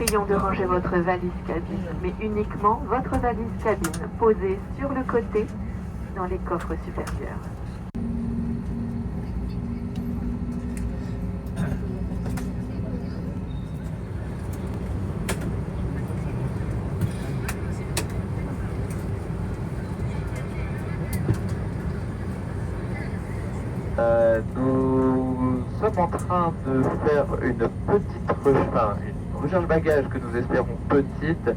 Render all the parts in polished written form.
prions de ranger votre valise cabine, mais uniquement votre valise cabine, posée sur le côté dans les coffres supérieurs. Nous sommes en train de faire une recherche bagage que nous espérons petite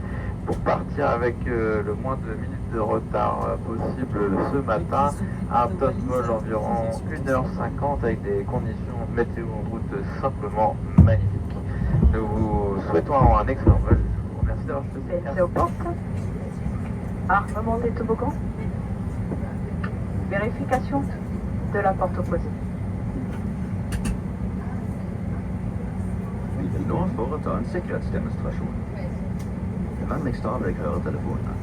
pour partir avec le moins de minutes de retard possible ce matin à Totmol, environ 1h50 avec des conditions météo en route simplement magnifiques. Nous vous souhaitons un excellent vol. Je vous remercie d'avoir choisi. Merci aux portes. Armement des toboggans. Vérification de la porte opposée. Vi vil nå foreta en sikkerhetsdemonstrasjon. Vennligst avlegg høretelefonene.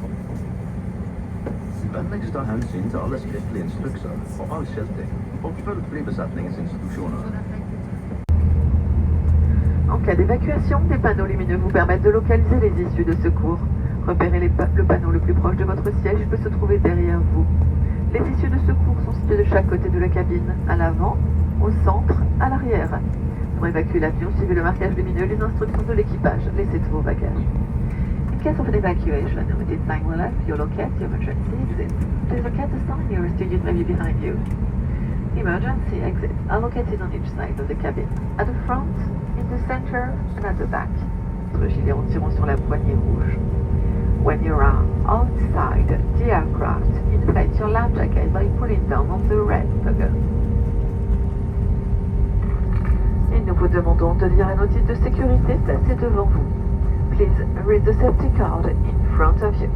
Vennligst ta hensyn til alle skriftlige instrukser og all skilting, og følg flybesetningens instruksjoner. En cas d'évacuation, des panneaux lumineux vous permettent de localiser les issues de secours. Repérez le panneau le plus proche de votre siège, il peut se trouver derrière vous. Les issues de secours sont situées de chaque côté de la cabine, à l'avant, au centre, à l'arrière. Pour évacuer l'avion, suivez le marquage lumineux, les instructions de l'équipage. Laissez tous vos bagages. In case of an evacuation, with this sign will left, you'll locate your emergency exit. Please locate the sign nearest to you, maybe behind you. Emergency exits are located on each side of the cabin, at the front, in the center, and at the back. Votre gilet en tirant sur la poignée rouge. When you are outside the aircraft, inflate your life jacket by pulling down on the red toggle. Et nous vous demandons de lire la notice de sécurité placée devant vous. Please read the safety card in front of you.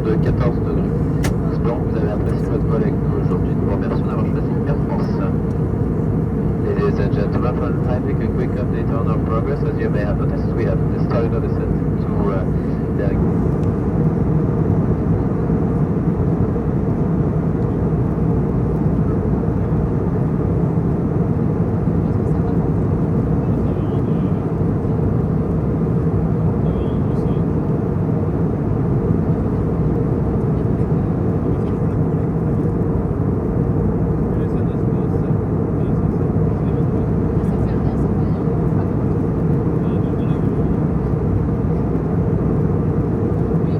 de 14 degrés. Espérons que vous avez apprécié votre vol avec nous aujourd'hui. Nous vous remercions d'avoir choisi Air France. Ladies and gentlemen, for the time, make a quick update on our progress. As you may have noticed, we have started our descent to Bergen. Oui,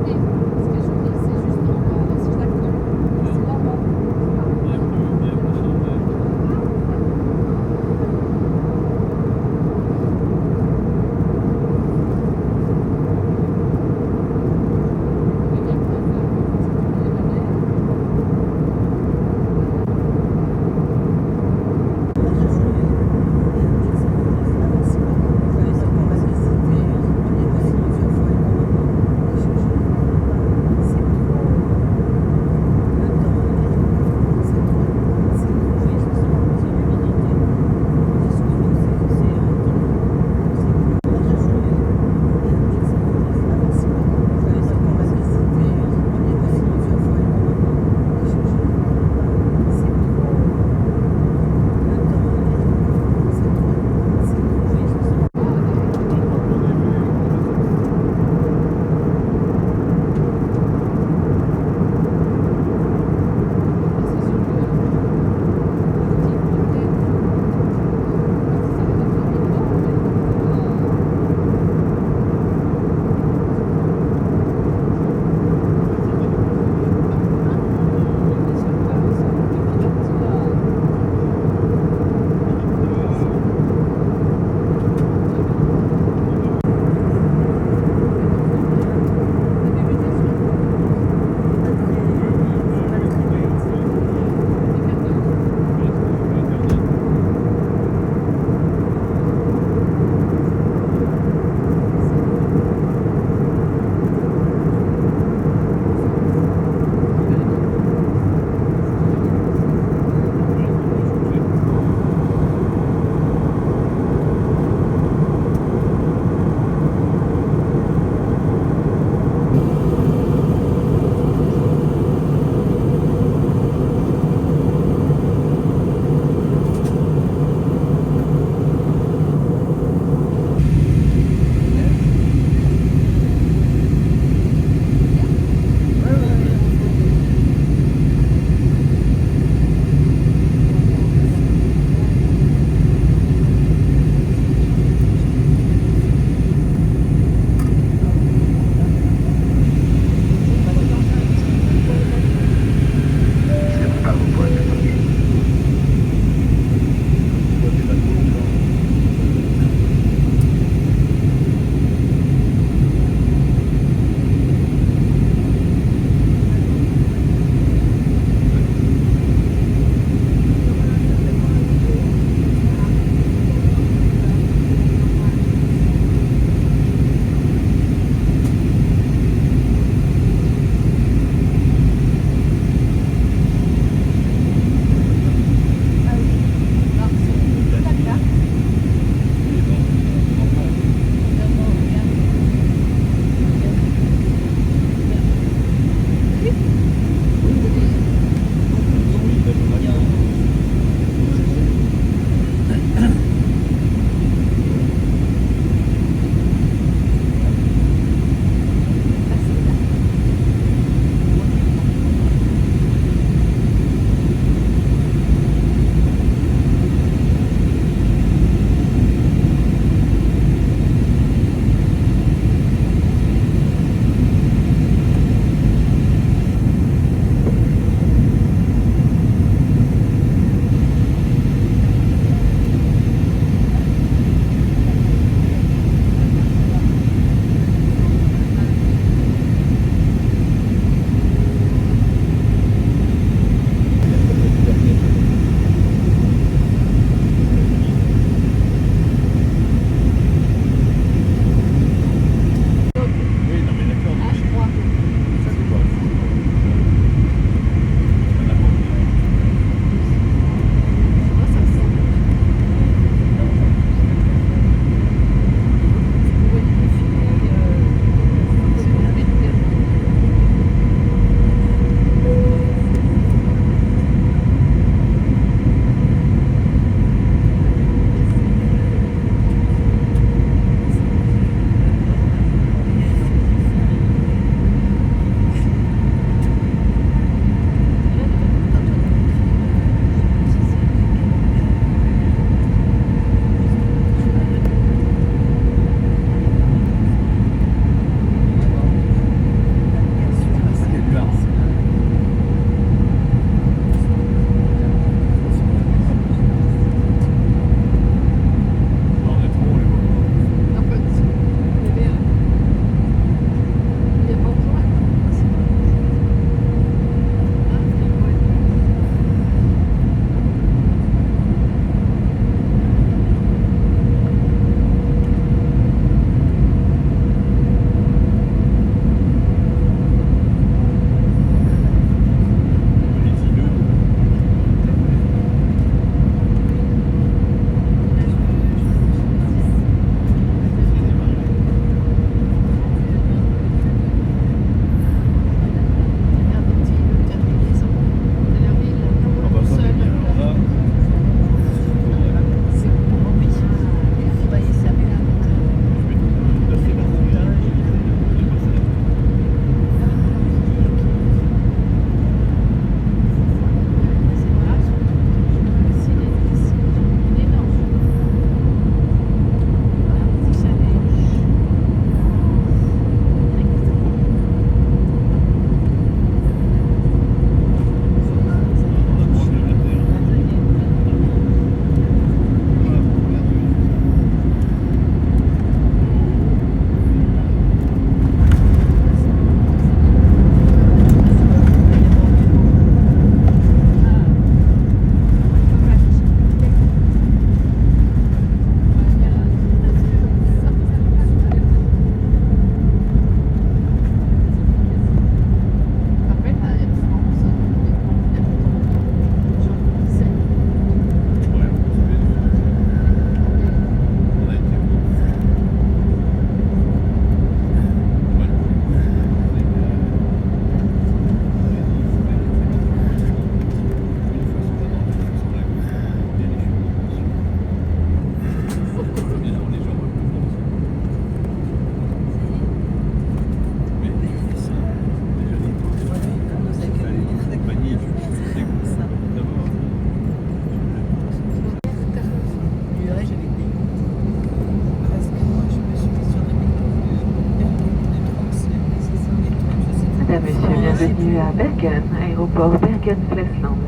Bienvenue à Bergen, aéroport Bergen-Flesland.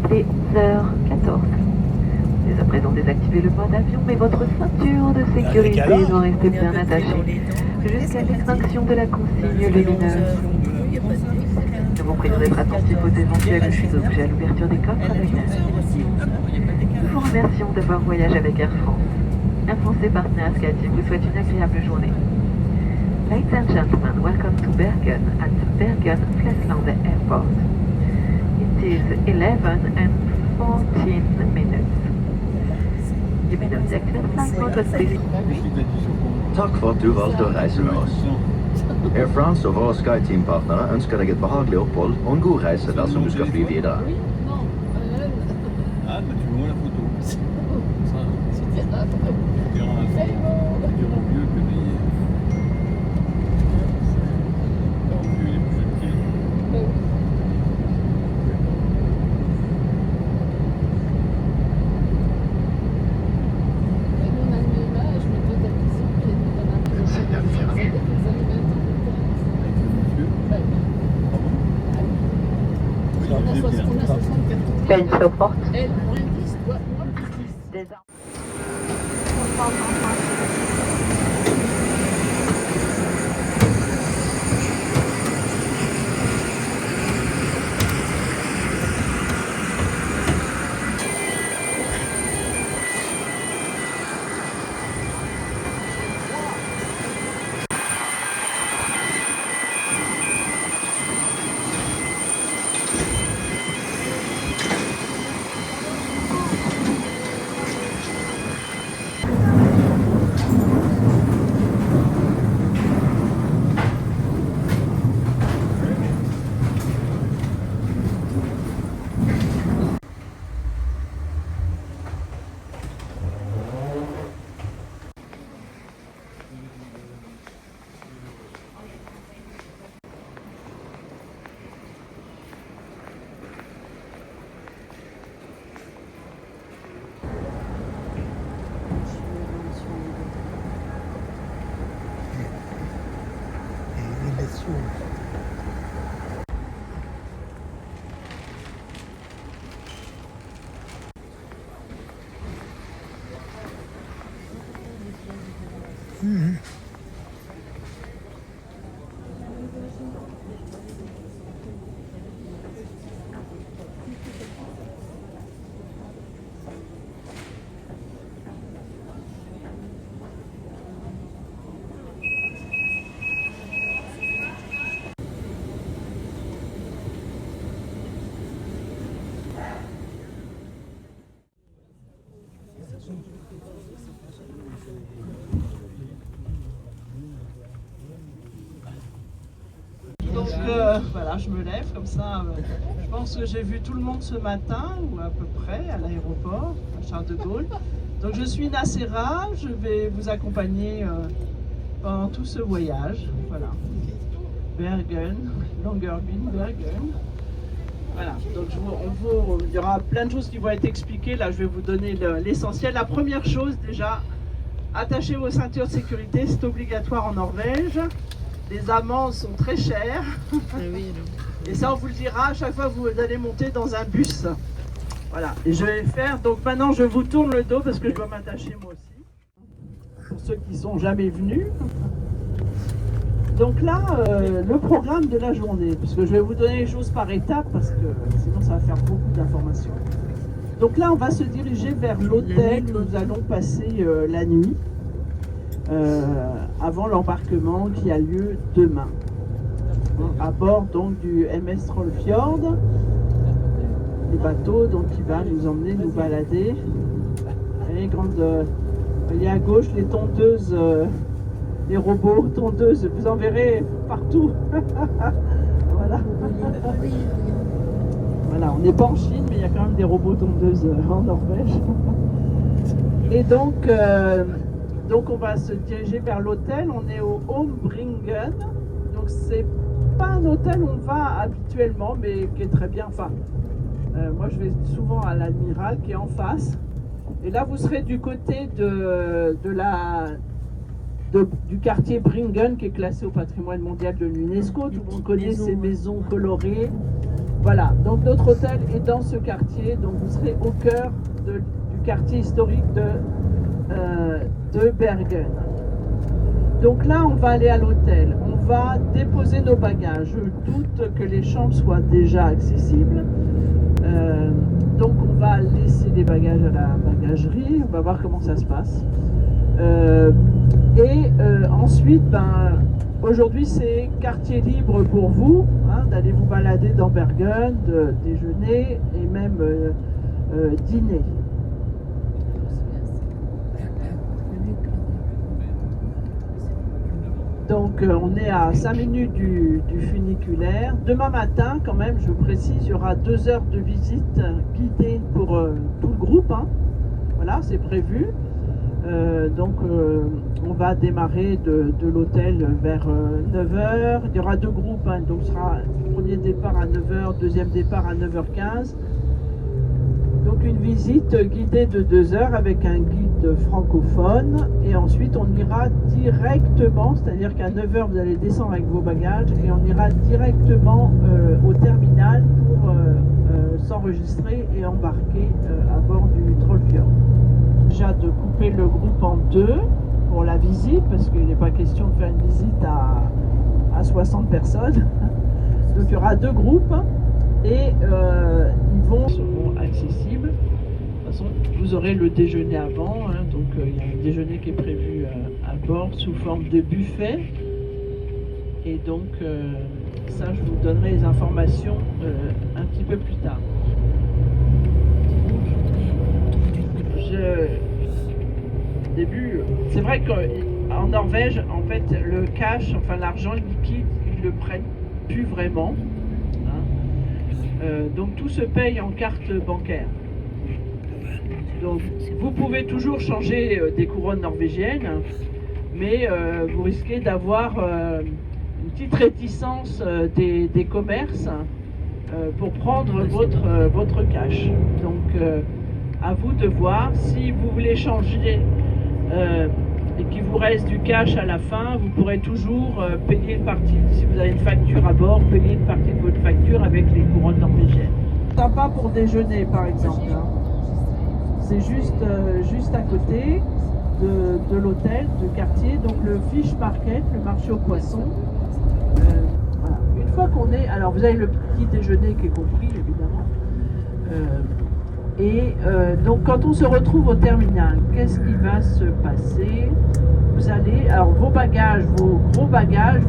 Il est 11h14. Dès à présent désactivez le mode avion, mais votre ceinture de sécurité doit rester bien attachée jusqu'à l'extinction de la consigne lumineuse. Nous vous prions d'être attentifs aux éventuels objets à l'ouverture des coffres avec Nous vous remercions d'avoir voyagé avec Air France. Air France et partenaires SkyTeam vous souhaite une agréable journée. Ladies and gentlemen, welcome to Bergen at Bergen-Flesland Airport. It is 11:14. You may not exit flight mode, but please. Takk for at du valgte å reise med oss. Air France og våre SkyTeam-partnere ønsker deg et behagelig opphold og en god reise dersom du skal fly videre. Ah, bah tu vois la photo. Ça, on dira mieux que des... les plus petits. Il y a une flotte forte. Donc voilà, je me lève comme ça. Je pense que j'ai vu tout le monde ce matin, ou à peu près, à l'aéroport, à Charles de Gaulle. Donc je suis Nacera, je vais vous accompagner pendant tout ce voyage. Voilà. Bergen, Longyearbyen, Bergen. Voilà, donc il y aura plein de choses qui vont être expliquées. Là, je vais vous donner l'essentiel. La première chose, déjà, attachez vos ceintures de sécurité, c'est obligatoire en Norvège. Les amendes sont très chères. Et ça, on vous le dira à chaque fois que vous allez monter dans un bus. Voilà, et je vais faire, donc maintenant je vous tourne le dos parce que je dois m'attacher moi aussi. Pour ceux qui ne sont jamais venus. Donc là, le programme de la journée, parce que je vais vous donner les choses par étapes parce que sinon ça va faire beaucoup d'informations. Donc là, on va se diriger vers l'hôtel où nous allons passer la nuit avant l'embarquement qui a lieu demain. À bord donc du MS Trollfjord, le bateau donc, qui va nous emmener, nous balader. Et quand il y a à gauche les tondeuses, les robots tondeuses, vous en verrez partout. Voilà. Voilà, on n'est pas en Chine, mais il y a quand même des robots tondeuses en Norvège. Et donc on va se diriger vers l'hôtel. On est au Holmbringen. Donc c'est pas un hôtel où on va habituellement, mais qui est très bien. Enfin, moi je vais souvent à l'Admiral qui est en face. Et là vous serez du côté de du quartier Bringen, qui est classé au patrimoine mondial de l'UNESCO. Tout le monde connaît ces maisons colorées. Voilà, donc notre hôtel est dans ce quartier, donc vous serez au cœur du quartier historique de Bergen. Donc là, on va aller à l'hôtel, on va déposer nos bagages. Je doute que les chambres soient déjà accessibles. Donc on va laisser les bagages à la bagagerie, on va voir comment ça se passe. Ensuite, aujourd'hui c'est quartier libre pour vous, hein, d'aller vous balader dans Bergen, de déjeuner et même dîner. Donc on est à 5 minutes du funiculaire. Demain matin, quand même, je vous précise, il y aura 2 heures de visite guidée pour tout le groupe. Hein. Voilà, c'est prévu. On va démarrer de l'hôtel vers 9h. Il y aura 2 groupes, hein, donc ce sera premier départ à 9h, deuxième départ à 9h15. Donc une visite guidée de 2 heures avec un guide francophone et ensuite on ira directement, c'est-à-dire qu'à 9h vous allez descendre avec vos bagages et on ira directement au terminal pour s'enregistrer et embarquer à bord du Trollfjord. Déjà de couper le groupe en 2 pour la visite parce qu'il n'est pas question de faire une visite à 60 personnes. Donc il y aura 2 groupes. Et ils seront accessibles. De toute façon, vous aurez le déjeuner avant, hein, donc il y a un déjeuner qui est prévu à bord sous forme de buffet. Et donc ça, je vous donnerai les informations un petit peu plus tard. Au début, c'est vrai qu'en Norvège, en fait, le cash, enfin l'argent liquide, ils le prennent plus vraiment. Donc tout se paye en carte bancaire. Donc vous pouvez toujours changer des couronnes norvégiennes, mais vous risquez d'avoir une petite réticence des commerces pour prendre votre cash. Donc à vous de voir si vous voulez changer et qu'il vous reste du cash à la fin, vous pourrez toujours payer une partie, si vous avez une facture à bord, payer une partie de votre facture avec les couronnes norvégiennes. Sympa pour déjeuner par exemple. Hein. C'est juste à côté de l'hôtel, du quartier, donc le Fish Market, le marché aux poissons. Voilà. Une fois qu'on est, alors vous avez le petit déjeuner qui est compris évidemment. Donc quand on se retrouve au terminal, qu'est-ce qui va se passer? Vous allez, alors vos gros bagages,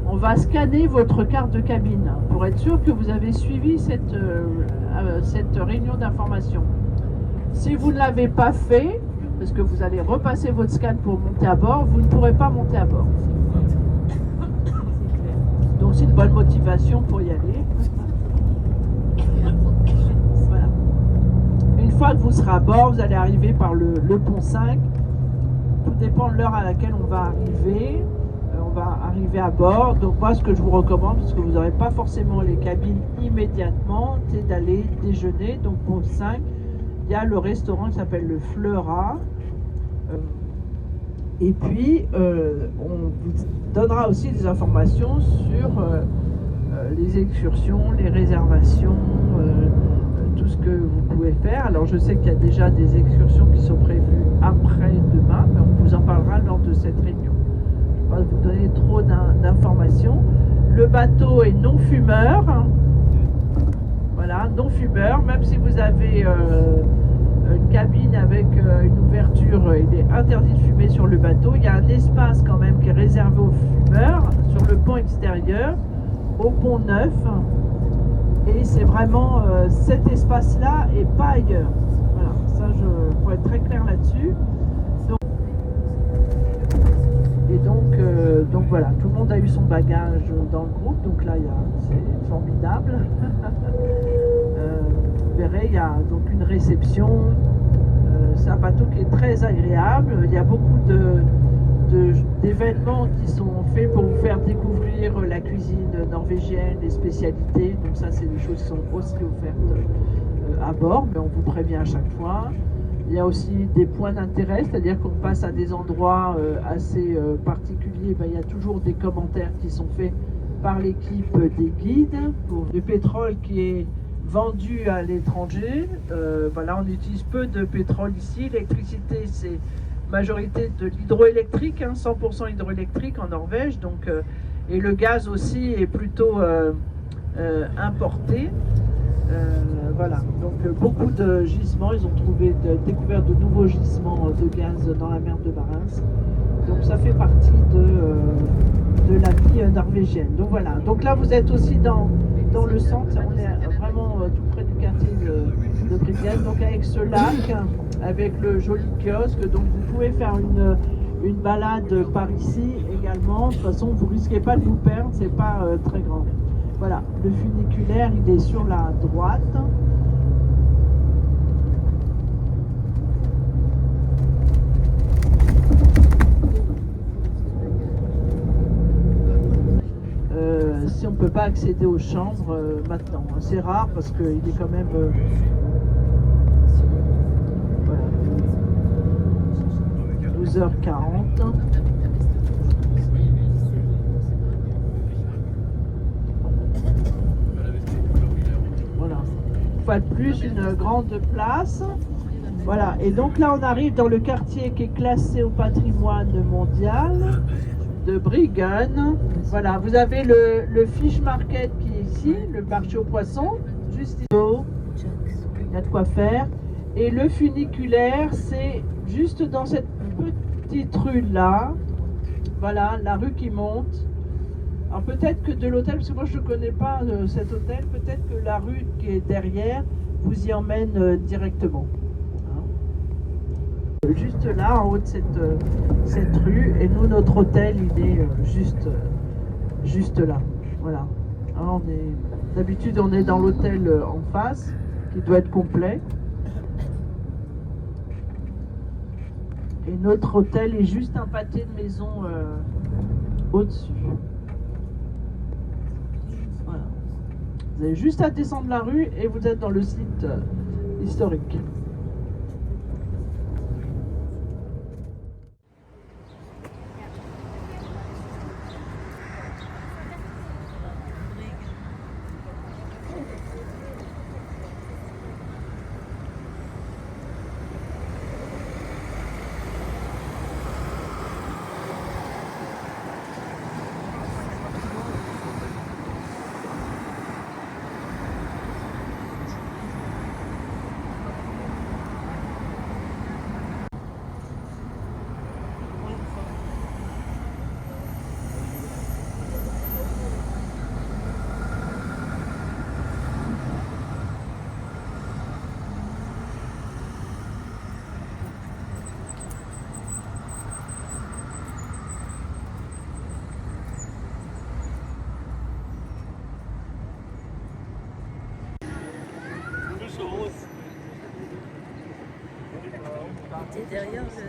on va scanner votre carte de cabine pour être sûr que vous avez suivi cette réunion d'information. Si vous ne l'avez pas fait, parce que vous allez repasser votre scan pour monter à bord, vous ne pourrez pas monter à bord. Donc c'est une bonne motivation pour y aller. Voilà. Une fois que vous serez à bord, vous allez arriver par le pont 5. Tout dépend de l'heure à laquelle on va arriver. On va arriver à bord. Donc moi, ce que je vous recommande, parce que vous n'aurez pas forcément les cabines immédiatement, c'est d'aller déjeuner. Donc pont 5, il y a le restaurant qui s'appelle le Fleura. Et puis, on vous donnera aussi des informations sur les excursions, les réservations, tout ce que vous pouvez faire. Alors je sais qu'il y a déjà des excursions qui sont prévues après-demain, mais on vous en parlera lors de cette réunion. Je ne vais pas vous donner trop d'informations. Le bateau est non fumeur. Voilà, non fumeur. Même si vous avez une cabine avec une ouverture, il est interdit de fumer sur le bateau. Il y a un espace quand même qui est réservé aux fumeurs sur le pont extérieur, au pont 9. Et c'est vraiment cet espace-là et pas ailleurs. Voilà, ça je pourrais être très clair là-dessus. Donc voilà, tout le monde a eu son bagage dans le groupe, donc là c'est formidable. Vous verrez, il y a donc une réception. C'est un bateau qui est très agréable. Il y a beaucoup d'événements qui sont faits pour vous faire découvrir la cuisine norvégienne, les spécialités. Donc ça, c'est des choses qui sont aussi offertes à bord, mais on vous prévient à chaque fois. Il y a aussi des points d'intérêt, c'est-à-dire qu'on passe à des endroits assez particuliers. Ben, il y a toujours des commentaires qui sont faits par l'équipe des guides pour du pétrole qui est vendu à l'étranger. Voilà, on utilise peu de pétrole ici. L'électricité, c'est majorité de l'hydroélectrique, hein, 100% hydroélectrique en Norvège. Donc, et le gaz aussi est plutôt importé. Voilà, donc beaucoup de gisements, ils ont découvert de nouveaux gisements de gaz dans la mer de Barents. Donc ça fait partie de la vie norvégienne. Donc voilà, donc là vous êtes aussi dans le centre, on est vraiment tout près du quartier de Pripyat, donc avec ce lac, avec le joli kiosque, donc vous pouvez faire une balade par ici également. De toute façon, vous risquez pas de vous perdre, c'est pas très grand. Voilà, le funiculaire, il est sur la droite. Si on ne peut pas accéder aux chambres maintenant, c'est rare parce qu'il est quand même... voilà, 12h40. Voilà, une fois de plus, une grande place. Voilà, et donc là on arrive dans le quartier qui est classé au patrimoine mondial de Bryggen. Voilà, vous avez le fish market qui est ici, le marché aux poissons, juste ici. Il y a de quoi faire. Et le funiculaire, c'est juste dans cette petite rue là. Voilà, la rue qui monte. Alors peut-être que de l'hôtel, parce que moi je ne connais pas cet hôtel, peut-être que la rue qui est derrière vous y emmène directement. Juste là, en haut de cette rue, et nous, notre hôtel, il est juste là. Voilà. Alors, d'habitude, on est dans l'hôtel en face, qui doit être complet. Et notre hôtel est juste un pâté de maison au-dessus. Voilà. Vous avez juste à descendre la rue et vous êtes dans le site historique. C'est derrière le...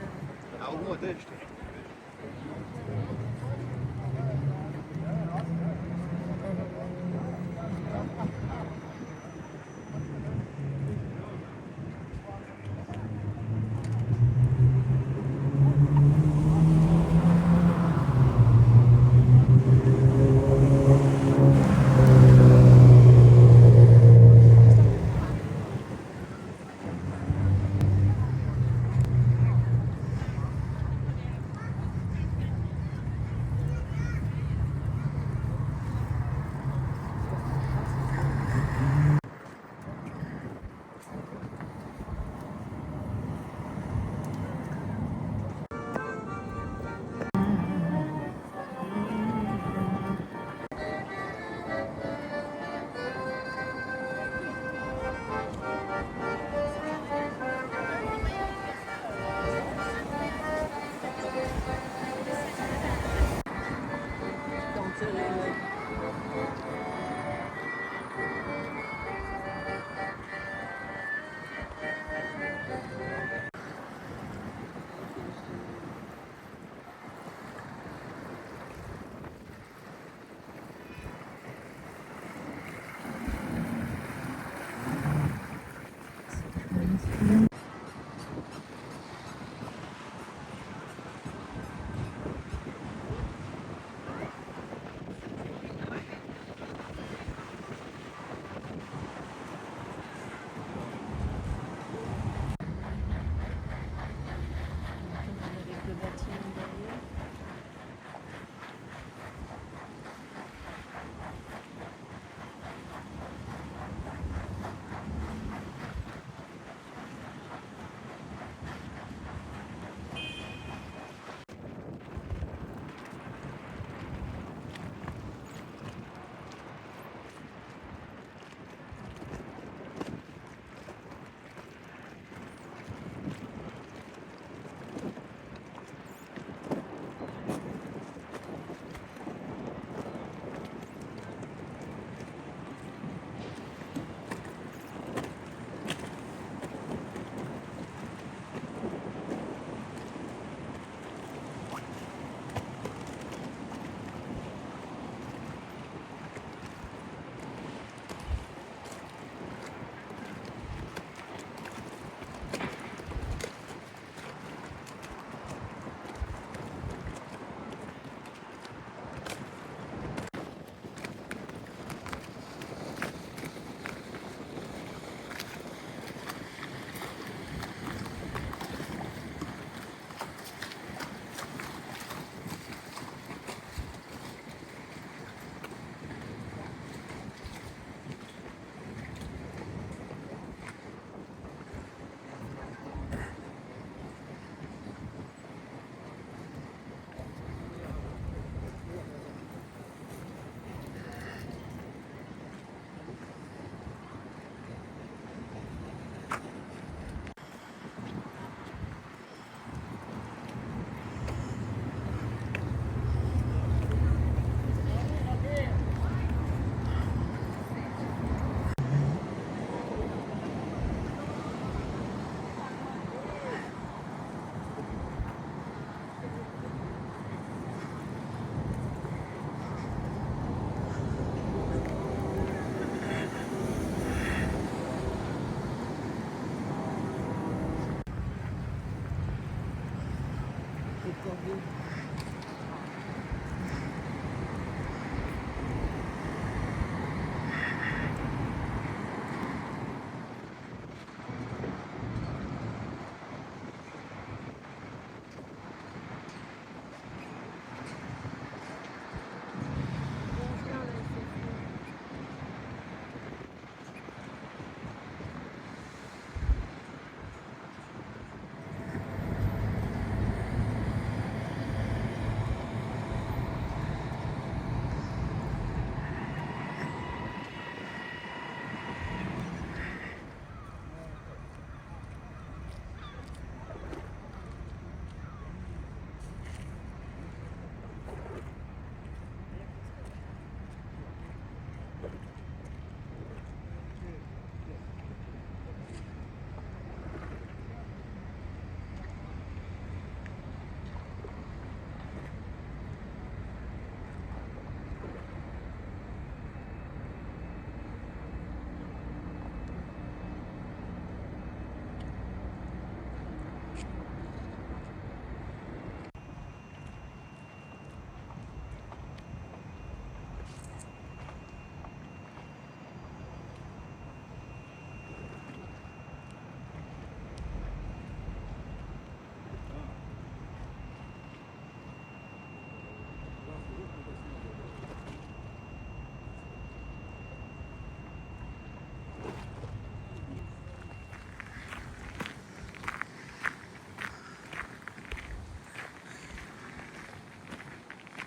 regarder.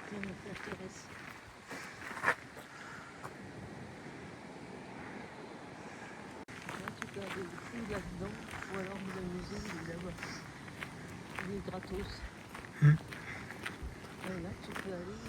Ça m'intéresse. Là, tu peux aller fouiller là-dedans, ou alors nous amuser de l'avoir. Il est gratos. Et là, tu peux aller.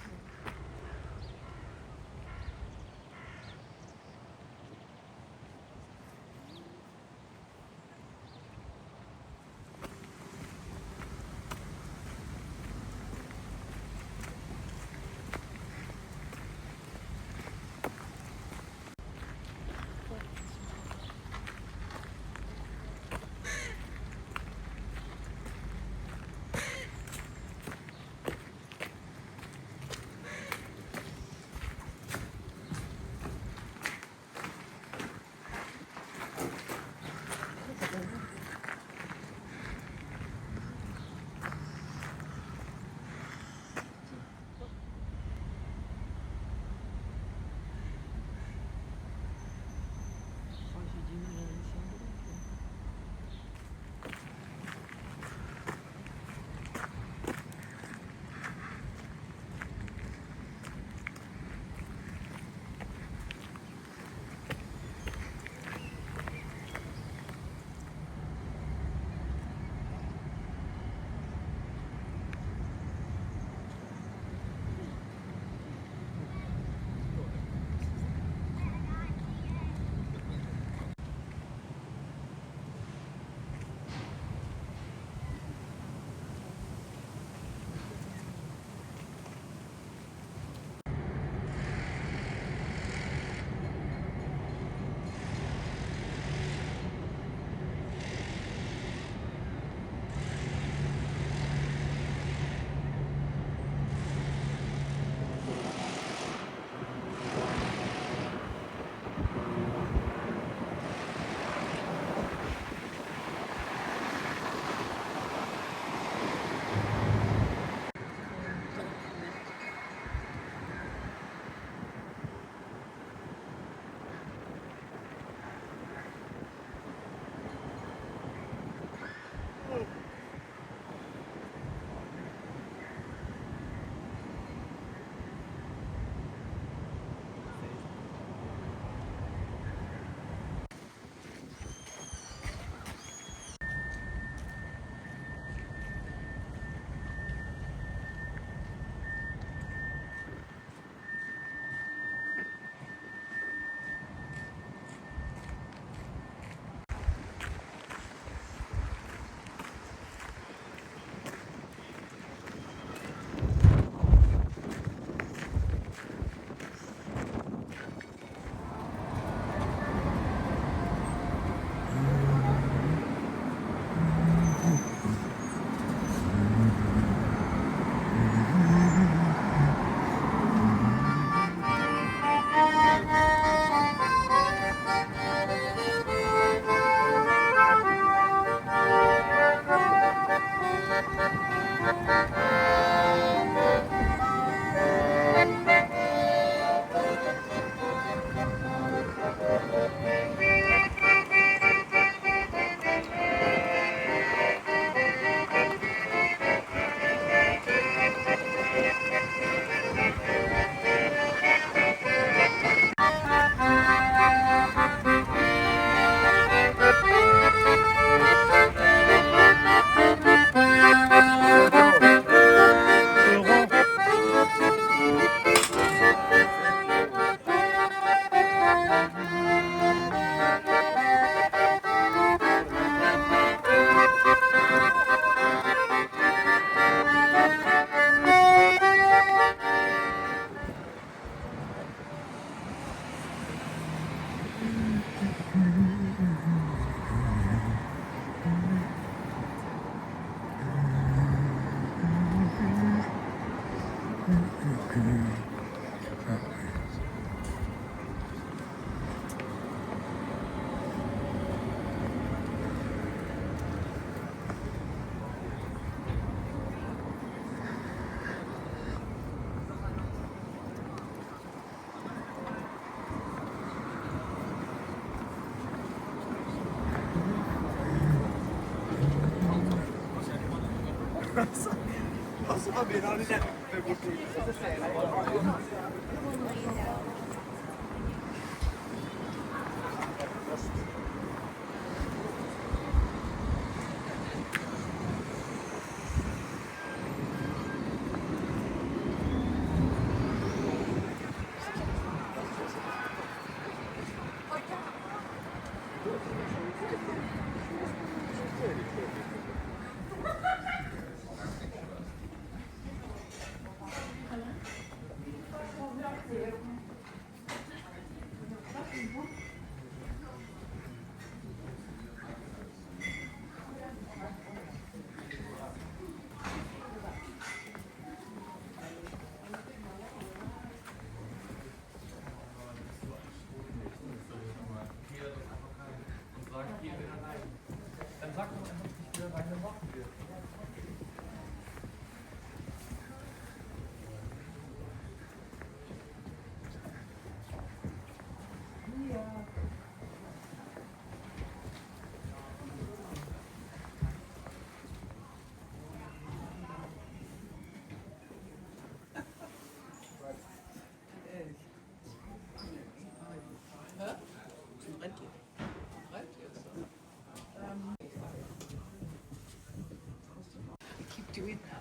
Keep doing that.